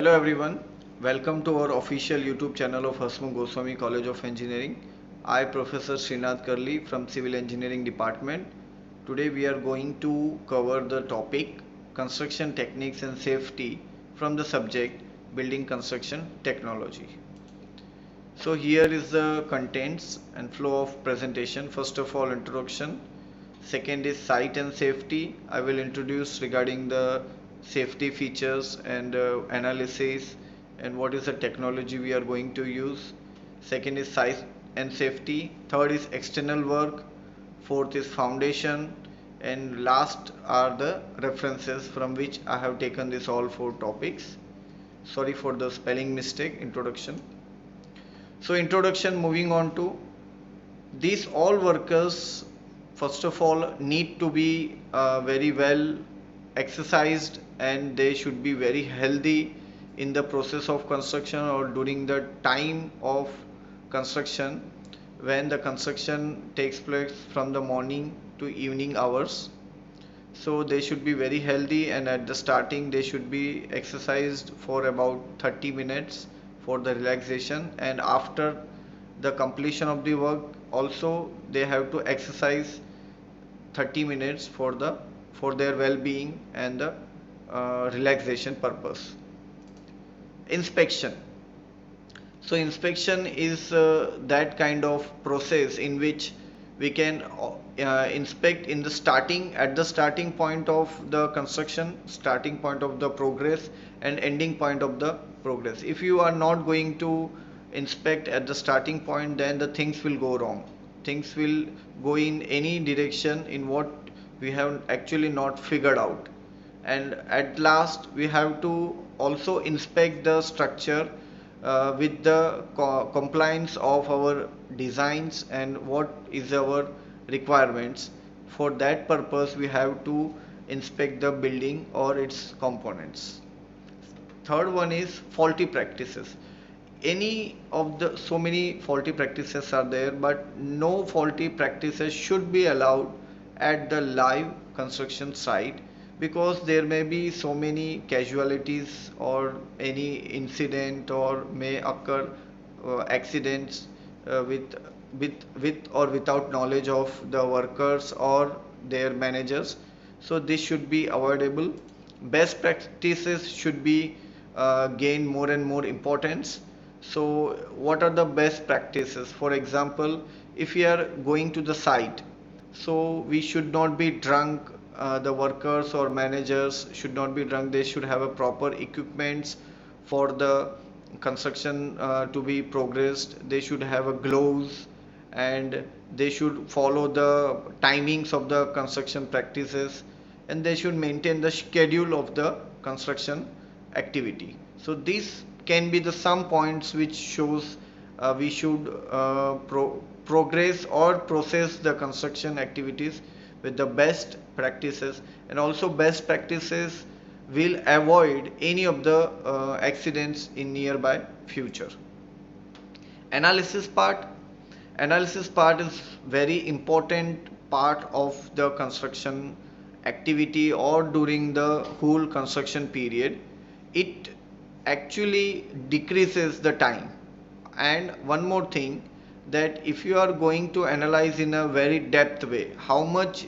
Hello everyone, welcome to our official YouTube channel of Hasmukh Goswami College of Engineering. I Professor Srinath Karli from Civil Engineering Department. Today we are going to cover the topic Construction Techniques and Safety from the subject Building Construction Technology. So here is the contents and flow of presentation. First of all, introduction. Second is site and safety. I will introduce regarding the safety features and analysis and what is the technology we are going to use. Second is site and safety. Third is external work. Fourth is foundation. And last are the references from which I have taken this all four topics. Sorry for the spelling mistake. Introduction. So introduction, moving on to these all workers first of all need to be very well exercised, and they should be very healthy in the process of construction or during the time of construction, when the construction takes place from the morning to evening hours. So they should be very healthy, and at the starting they should be exercised for about 30 minutes for the relaxation, and after the completion of the work also they have to exercise 30 minutes for their well-being and the relaxation purpose. Inspection. So inspection is that kind of process in which we can inspect in the starting at the starting point of the construction, starting point of the progress, and ending point of the progress. If you are not going to inspect at the starting point, then the things will go wrong. Things will go in any direction in what we have actually not figured out. And at last we have to also inspect the structure with the compliance of our designs and what is our requirements. For that purpose we have to inspect the building or its components. Third one is faulty practices. Any of the so many faulty practices are there, but no faulty practices should be allowed at the live construction site, because there may be so many casualties or any incident or may occur accidents with or without knowledge of the workers or their managers. So this should be avoidable. Best practices should be gain more and more importance. So what are the best practices? For example, if we are going to the site, so we should not be drunk. The workers or managers should not be drunk. They should have a proper equipments for the construction to be progressed. They should have a gloves, and they should follow the timings of the construction practices, and they should maintain the schedule of the construction activity. So these can be the some points which shows we should progress or process the construction activities with the best practices, and also best practices will avoid any of the accidents in nearby future. Analysis part is very important part of the construction activity or during the whole construction period. It actually decreases the time. And one more thing, that if you are going to analyze in a very depth way, how much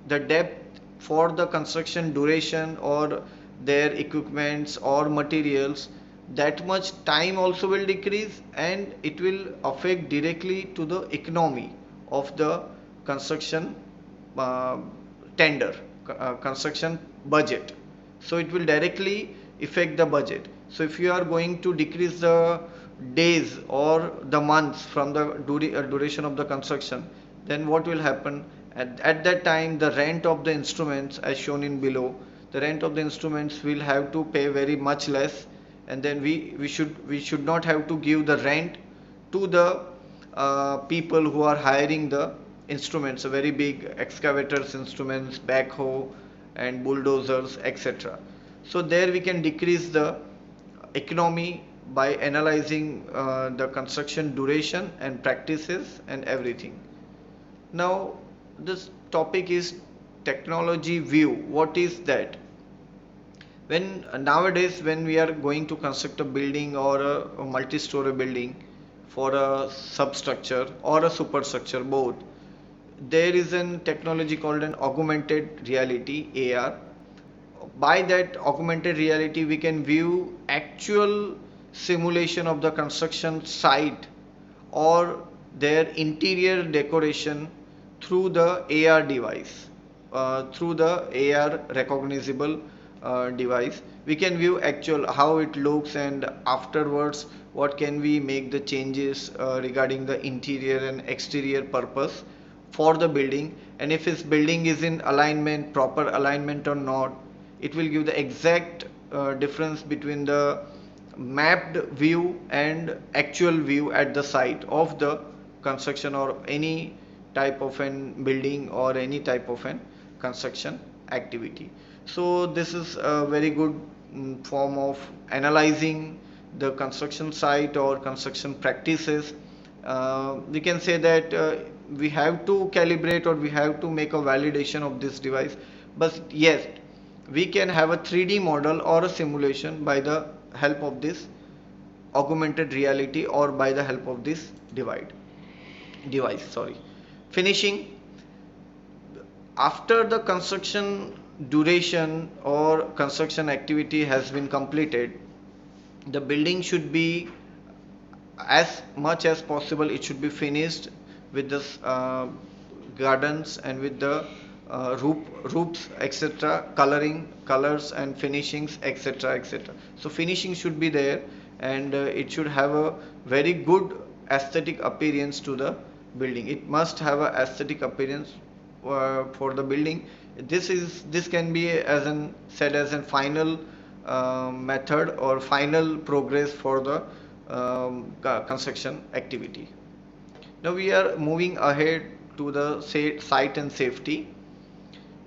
the depth for the construction duration or their equipments or materials, that much time also will decrease, and it will affect directly to the economy of the construction uh, tender, construction budget. So it will directly affect the budget. So if you are going to decrease the days or the months from the duration of the construction, then what will happen? At that time, the rent of the instruments, as shown in below, the rent of the instruments will have to pay very much less, and then we should not have to give the rent to the people who are hiring the instruments, very big excavators, instruments, backhoe, and bulldozers, etc. So there we can decrease the economy by analyzing the construction duration and practices and everything. Now this topic is technology view. What is that? When nowadays when we are going to construct a building or a multi-story building for a substructure or a superstructure both, there is an technology called an augmented reality, AR. By that augmented reality we can view actual simulation of the construction site or their interior decoration through the AR device, through the AR recognizable device. We can view actual how it looks, and afterwards what can we make the changes regarding the interior and exterior purpose for the building, and if this building is in alignment, proper alignment or not. It will give the exact difference between the mapped view and actual view at the site of the construction or any type of an building or any type of an construction activity. So this is a very good form of analyzing the construction site or construction practices. We can say that we have to calibrate or we have to make a validation of this device, but yes, we can have a 3D model or a simulation by the help of this augmented reality or by the help of this device. Sorry. Finishing. After the construction duration or construction activity has been completed, the building should be, as much as possible, it should be finished with the gardens and with the roofs, etc., colors and finishings, etc., etc. So finishing should be there, and it should have a very good aesthetic appearance to the building. It must have a aesthetic appearance for the building. This can be as an said as a final method or final progress for the construction activity. Now we are moving ahead to the site and safety.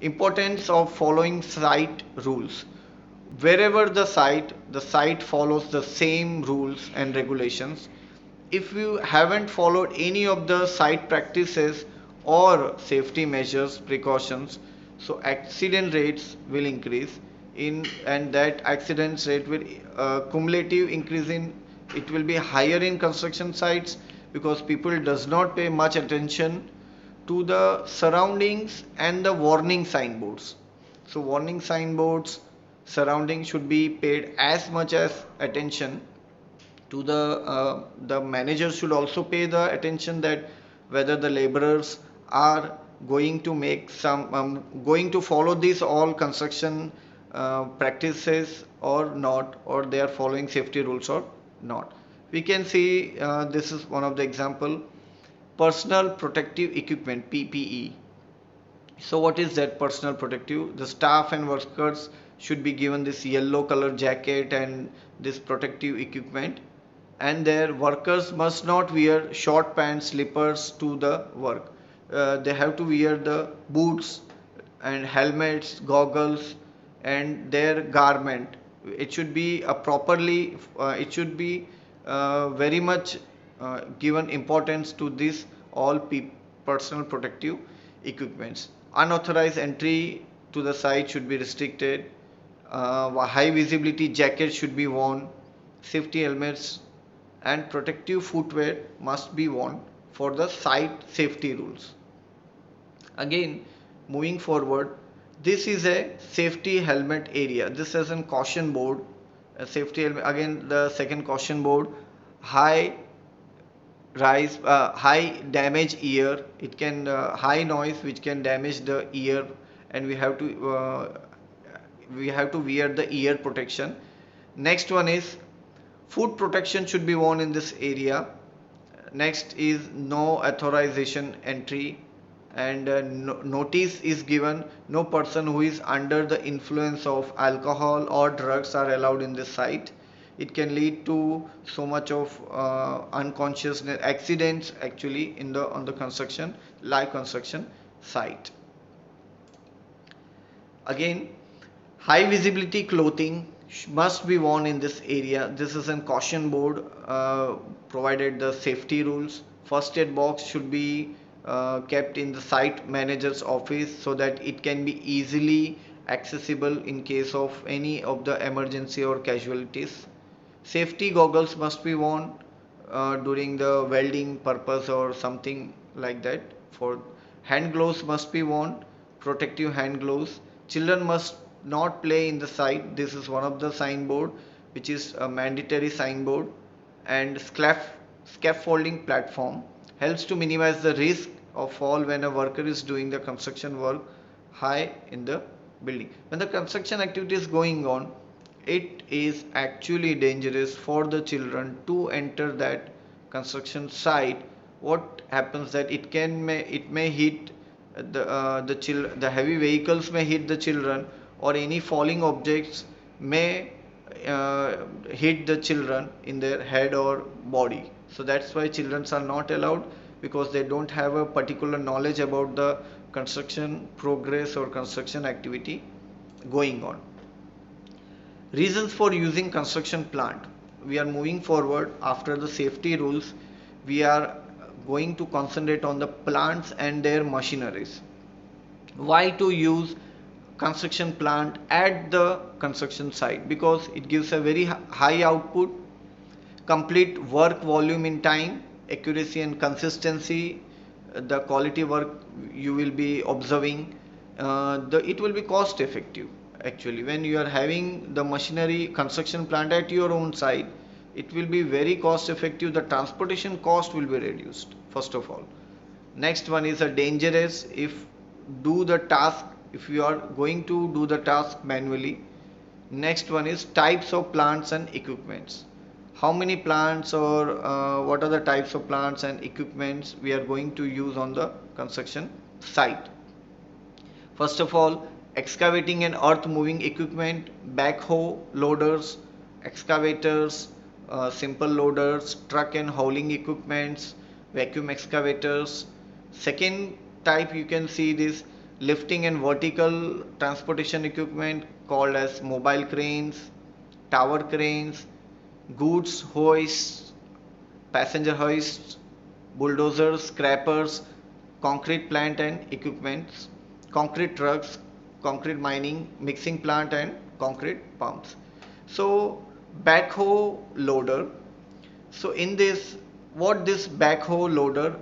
Importance of following site rules. Wherever the site follows the same rules and regulations. If you haven't followed any of the site practices or safety measures, precautions, so accident rates will increase and that accident rate will cumulative increase in, it will be higher in construction sites because people does not pay much attention to the surroundings and the warning signboards. So warning signboards surrounding should be paid as much as attention to the manager should also pay the attention that whether the laborers are going to make some going to follow these all construction practices or not, or they are following safety rules or not. We can see this is one of the example. Personal protective equipment, PPE. So what is that personal protective? The staff and workers should be given this yellow color jacket and this protective equipment, and their workers must not wear short pants, slippers to the work. They have to wear the boots and helmets, goggles, and their garment. It should be it should be very much given importance to this all personal protective equipments. Unauthorized entry to the site should be restricted. High visibility jackets should be worn. Safety helmets and protective footwear must be worn for the site safety rules. Again, moving forward, this is a safety helmet area. This is a caution board. A safety helmet. Again, the second caution board. High damage ear. It can high noise which can damage the ear, and we have to wear the ear protection. Next one is foot protection should be worn in this area. Next is no authorization entry, and notice is given, no person who is under the influence of alcohol or drugs are allowed in this site. It can lead to so much of unconsciousness accidents actually on the live construction site. Again, high visibility clothing must be worn in this area. This is a caution board provided the safety rules. First aid box should be kept in the site manager's office so that it can be easily accessible in case of any of the emergency or casualties. Safety goggles must be worn during the welding purpose or something like that. For hand gloves must be worn, protective hand gloves. Children must not play in the site. This is one of the signboard which is a mandatory signboard. And scaffolding platform helps to minimize the risk of fall when a worker is doing the construction work high in the building. When the construction activity is going on, it is actually dangerous for the children to enter that construction site. What happens that it may hit the heavy vehicles may hit the children, or any falling objects may hit the children in their head or body. So that's why children are not allowed, because they don't have a particular knowledge about the construction progress or construction activity going on. Reasons for using construction plant. We are moving forward. After the safety rules, we are going to concentrate on the plants and their machineries. Why to use construction plant at the construction site? Because it gives a very high output, complete work volume in time, accuracy and consistency, the quality work you will be observing. It will be cost effective. Actually, when you are having the machinery construction plant at your own site, it will be very cost effective. The transportation cost will be reduced, first of all. Next one is a dangerous if you are going to do the task manually. Next one is types of plants and equipments. How many plants, or what are the types of plants and equipments we are going to use on the construction site? First of all, excavating and earth moving equipment, backhoe, loaders, excavators, simple loaders, truck and hauling equipments, vacuum excavators. Second type, you can see this lifting and vertical transportation equipment called as mobile cranes, tower cranes, goods hoists, passenger hoists, bulldozers, scrappers, concrete plant and equipments, concrete trucks, concrete mining, mixing plant and concrete pumps. So backhoe loader. So in this, what this backhoe loader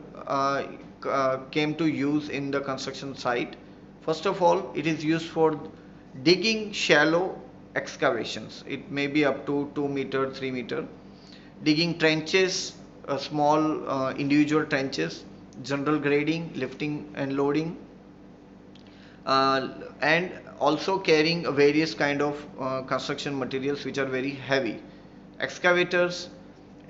came to use in the construction site. First of all, it is used for digging shallow excavations. It may be up to 2 meter, 3 meter. Digging trenches, small individual trenches, general grading, lifting and loading, and also carrying various kind of construction materials which are very heavy. Excavators,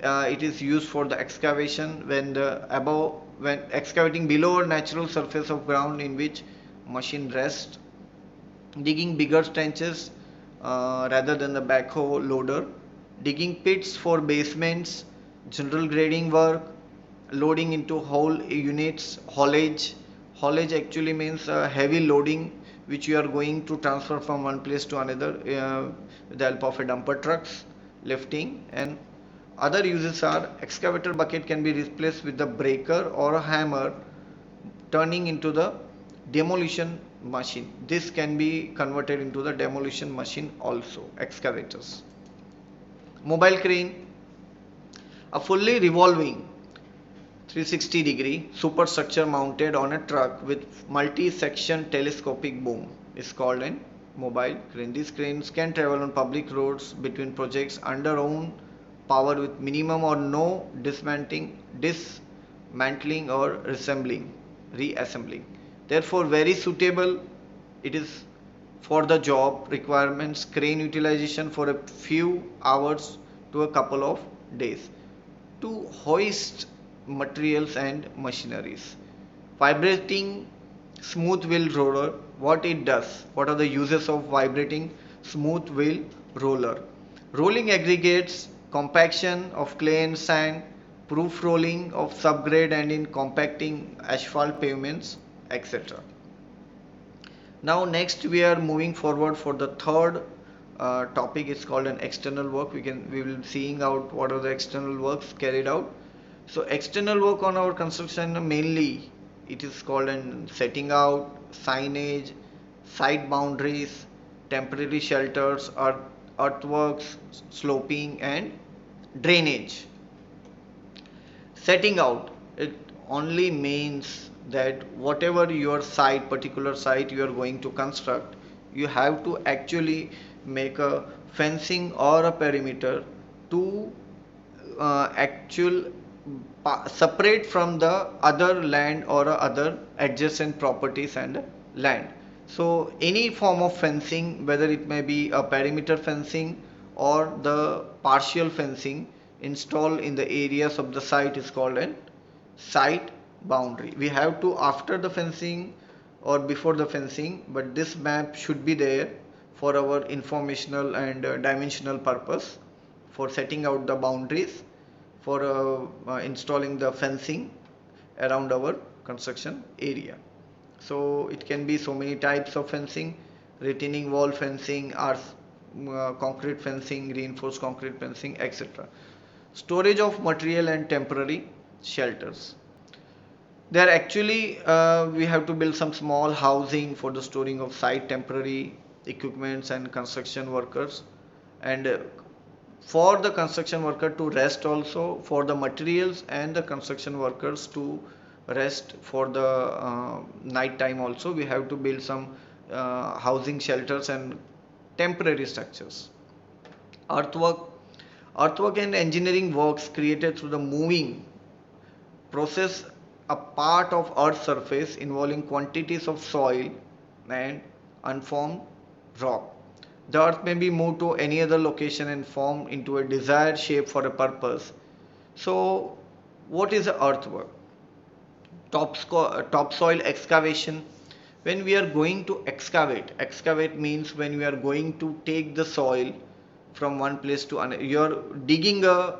it is used for the excavation when excavating below a natural surface of ground in which machine rests. Digging bigger trenches rather than the backhoe loader. Digging pits for basements, general grading work, loading into whole units, haulage. Haulage actually means heavy loading which you are going to transfer from one place to another with the help of a dumper trucks. Lifting and other uses are excavator bucket can be replaced with the breaker or a hammer, turning into the demolition machine. This can be converted into the demolition machine also. Excavators. Mobile crane, a fully revolving 360-degree superstructure mounted on a truck with multi-section telescopic boom is called a mobile crane. These cranes can travel on public roads between projects under own power with minimum or no dismantling or reassembling. Therefore, very suitable it is for the job requirements. Crane utilization for a few hours to a couple of days to hoist materials and machineries. Vibrating smooth wheel roller, what it does, what are the uses of vibrating smooth wheel roller? Rolling aggregates, compaction of clay and sand, proof rolling of subgrade and in compacting asphalt pavements, etc. Now next we are moving forward for the third topic. Is called an external work. We will seeing out what are the external works carried out. So external work on our construction, mainly it is called an setting out, signage, site boundaries, temporary shelters, earthworks, sloping and drainage. Setting out, it only means that whatever your site, particular site you are going to construct, you have to actually make a fencing or a perimeter to actual separate from the other land or other adjacent properties and land. So any form of fencing, whether it may be a perimeter fencing or the partial fencing installed in the areas of the site, is called an site boundary. We have to, after the fencing or before the fencing, but this map should be there for our informational and dimensional purpose, for setting out the boundaries, for installing the fencing around our construction area. So it can be so many types of fencing: retaining wall fencing, concrete fencing, reinforced concrete fencing, etc. Storage of material and temporary shelters. There actually we have to build some small housing for the storing of site temporary equipments and construction workers, and for the construction worker to rest, also for the materials and the construction workers to rest for the night time. Also we have to build some housing shelters and temporary structures. Earthwork and engineering works created through the moving process a part of earth's surface involving quantities of soil and unformed rock. The earth may be moved to any other location and formed into a desired shape for a purpose. So what is the earthwork? Topsoil excavation. When we are going to excavate means when we are going to take the soil from one place to another. You are digging a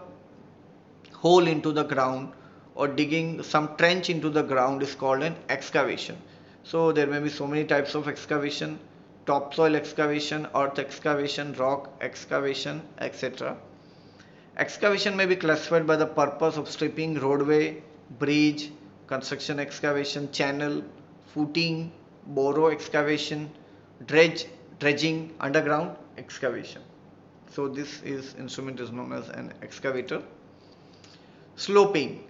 hole into the ground or digging some trench into the ground is called an excavation. So there may be so many types of excavation: topsoil excavation, earth excavation, rock excavation, etc. Excavation may be classified by the purpose of stripping, roadway, bridge, construction excavation, channel, footing, borrow excavation, dredging, underground excavation. So this instrument is known as an excavator. Sloping.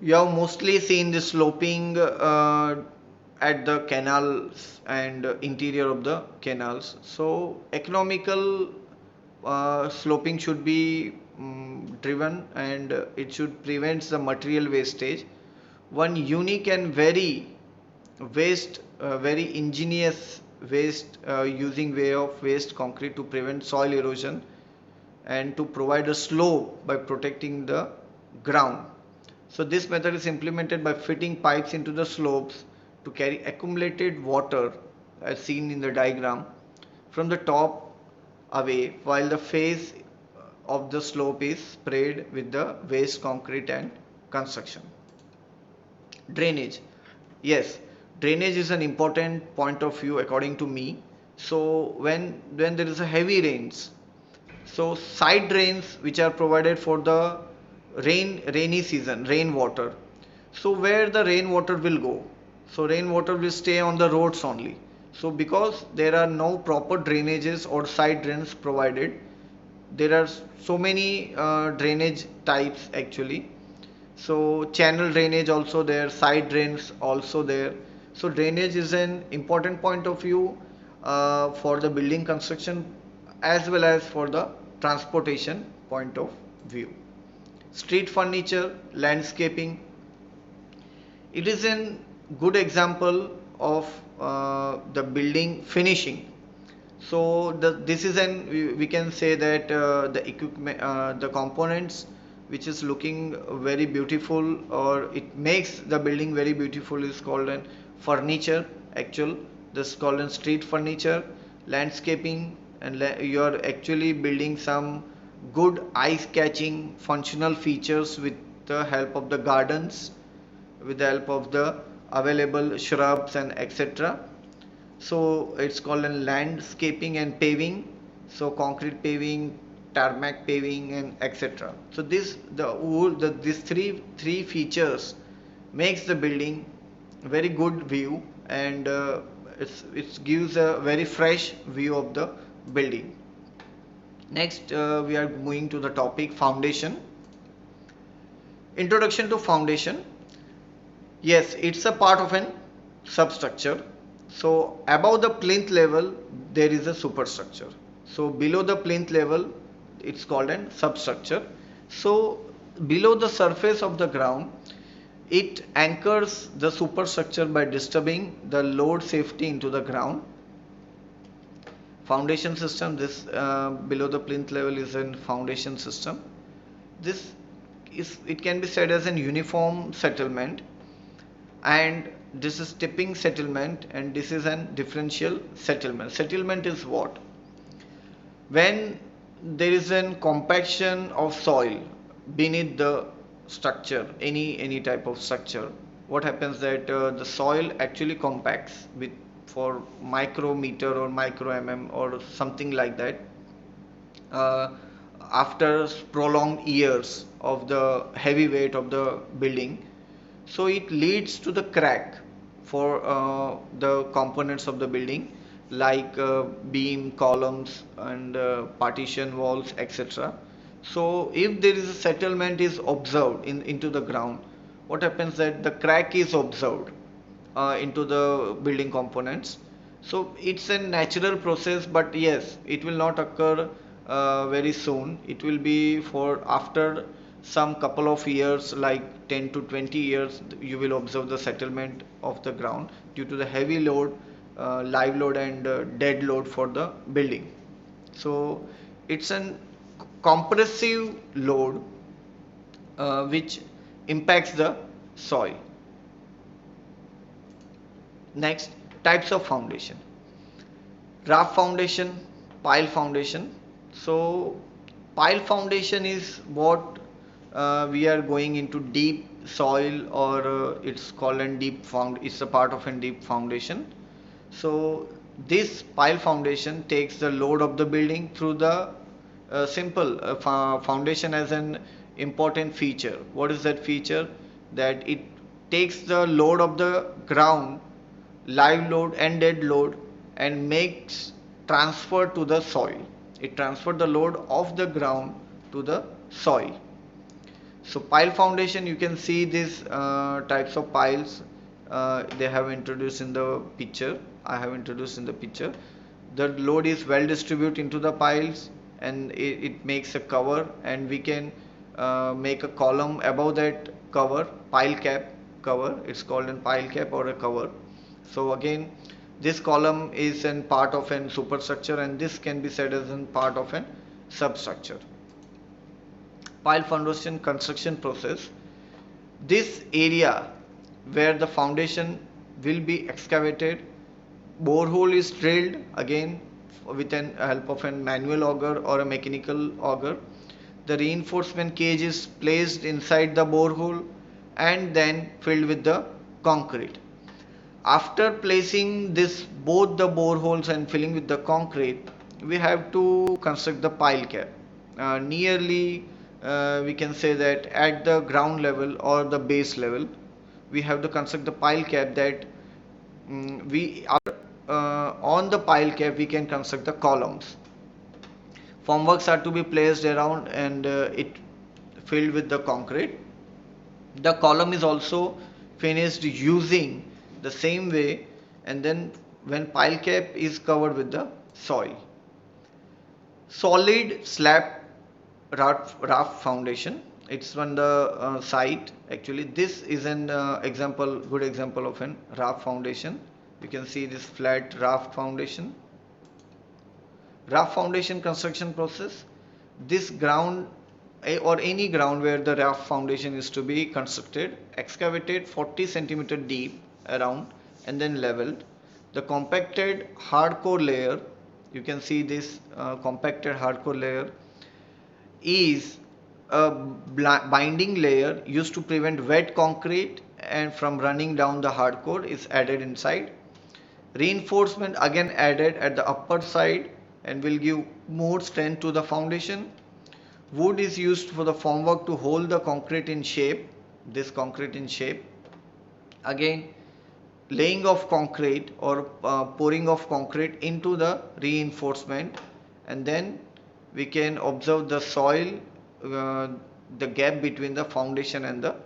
You have mostly seen the sloping at the canals and interior of the canals. So economical sloping should be driven, and it should prevent the material wastage. One unique and very ingenious using way of waste concrete to prevent soil erosion and to provide a slope by protecting the ground. So this method is implemented by fitting pipes into the slopes to carry accumulated water, as seen in the diagram, from the top away, while the face of the slope is sprayed with the waste concrete and construction. Drainage. Yes, drainage is an important point of view according to me. So when there is a heavy rains, so side drains which are provided for the rainy season, rainwater. So where the rainwater will go? So rainwater will stay on the roads only. So because there are no proper drainages or side drains provided, there are so many drainage types actually. So channel drainage also there, side drains also there. So drainage is an important point of view for the building construction as well as for the transportation point of view. Street furniture, landscaping. It is a good example of the building finishing. So this is we can say that the equipment, the components which is looking very beautiful, or it makes the building very beautiful, is called an furniture. This is called an street furniture. Landscaping, and you are actually building some good eye-catching functional features with the help of the gardens, with the help of the available shrubs and etc. So it's called an landscaping and paving. So concrete paving, tarmac paving, and etc. So these three features makes the building very good view, and it gives a very fresh view of the building. Next, we are moving to the topic foundation. Introduction to foundation. Yes, it's a part of an substructure. So above the plinth level there is a superstructure. So below the plinth level it's called an substructure. So below the surface of the ground it anchors the superstructure by disturbing the load safety into the ground. Foundation system, this below the plinth level is a foundation system. This is, it can be said as an uniform settlement, and this is tipping settlement, and this is an differential settlement. Settlement is what? When there is an compaction of soil beneath the structure, any type of structure, what happens that the soil actually compacts with for micrometer or micro mm or something like that uh, after prolonged years of the heavy weight of the building. So it leads to the crack for the components of the building, like beam, columns, and partition walls, etc. So if there is a settlement is observed into the ground, what happens that the crack is observed into the building components. So it's a natural process, but yes, it will not occur very soon. It will be for after some couple of years, like 10 to 20 years, you will observe the settlement of the ground due to the heavy load, live load and dead load for the building. So it's an compressive load which impacts the soil. Next, types of foundation. Raft foundation, pile foundation. So pile foundation is what we are going into deep soil, or it's called a deep found, it's a part of a deep foundation. So this pile foundation takes the load of the building through the simple foundation as an important feature. What is that feature? That it takes the load of the ground, live load and dead load, and makes transfer to the soil. It transfers the load of the ground to the soil. So pile foundation, you can see these types of piles they have introduced in the picture. I have introduced in the picture. The load is well distributed into the piles, and it makes a cover, and we can make a column above that cover, pile cap cover. It's called a pile cap or a cover. So again, this column is a part of a superstructure, and this can be said as a part of a substructure. Pile foundation construction process. This area where the foundation will be excavated, borehole is drilled again with the help of a manual auger or a mechanical auger. The reinforcement cage is placed inside the borehole and then filled with the concrete. After placing this, both the boreholes and filling with the concrete, we have to construct the pile cap. Nearly we can say that at the ground level or the base level, we have to construct the pile cap, that we are on the pile cap we can construct the columns. Formworks are to be placed around, and it filled with the concrete. The column is also finished using the same way, and then when pile cap is covered with the soil. Solid slab raft foundation, it's on the site. Actually this is an good example of an raft foundation. You can see this flat raft foundation. Raft foundation construction process. This ground or any ground where the raft foundation is to be constructed, excavated 40 cm deep around and then leveled. The compacted hardcore layer, you can see this compacted hardcore layer is a binding layer used to prevent wet concrete and from running down the hardcore, is added inside. Reinforcement again added at the upper side and will give more strength to the foundation. Wood is used for the formwork to hold the concrete in shape, this concrete in shape. Again, laying of concrete or pouring of concrete into the reinforcement, and then we can observe the soil, the gap between the foundation and the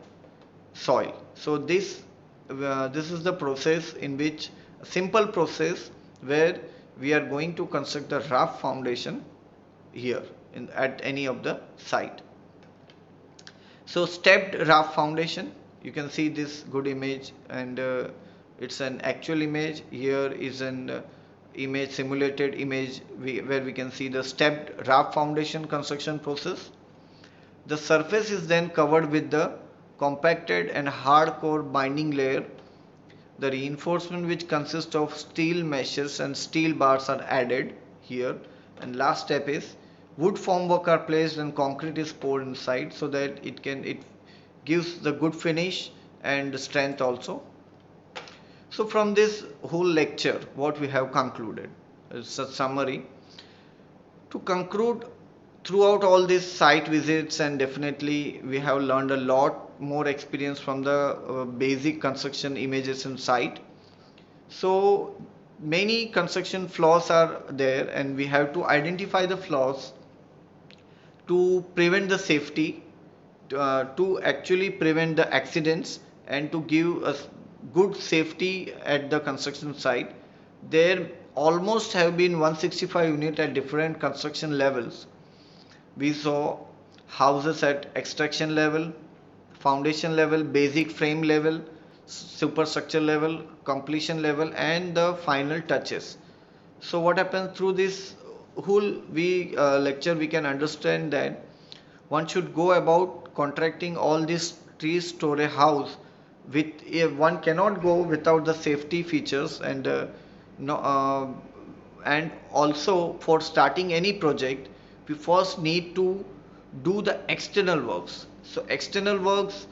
soil. So this is the process in which, a simple process where we are going to construct the rough foundation here at any of the site. So stepped rough foundation, you can see this good image, and it's an actual image. Here is an image, simulated image, where we can see the stepped rough foundation construction process. The surface is then covered with the compacted and hardcore binding layer. The reinforcement, which consists of steel meshes and steel bars, are added here. And last step is wood formwork are placed and concrete is poured inside, so that it gives the good finish and strength also. So from this whole lecture, what we have concluded is a summary. To conclude, throughout all these site visits, and definitely we have learned a lot more experience from the basic construction images in site. So many construction flaws are there, and we have to identify the flaws to prevent the safety, to actually prevent the accidents, and to give us good safety at the construction site. There almost have been 165 units at different construction levels. We saw houses at extraction level, foundation level, basic frame level, superstructure level, completion level, and the final touches. So what happens through this whole lecture, we can understand that one should go about contracting all these three-story house with, one cannot go without the safety features, and no, and also for starting any project we first need to do the external works. So external works,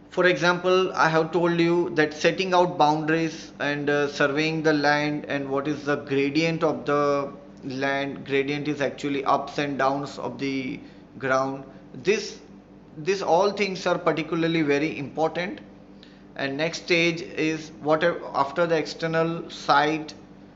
for example, I have told you that setting out boundaries and surveying the land, and what is the gradient of the land. Gradient is actually ups and downs of the ground. This all things are particularly very important. And next stage is, whatever after the external site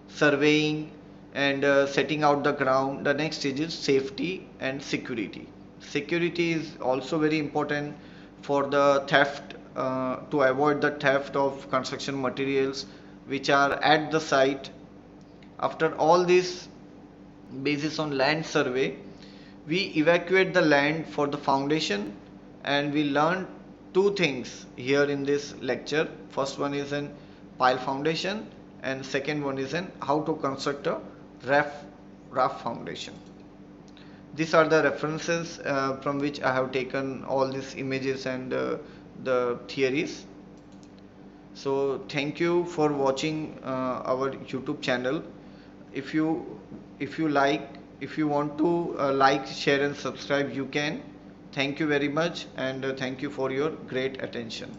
surveying and setting out the ground, the next stage is safety and security. Security is also very important for the theft, to avoid the theft of construction materials which are at the site. After all this, basis on land survey, we evacuate the land for the foundation, and we learn two things here in this lecture. First one is an pile foundation, and second one is an how to construct a rough foundation. These are the references from which I have taken all these images and the theories. So thank you for watching our YouTube channel. If you like, if you want to like, share and subscribe, you can. Thank you very much, and thank you for your great attention.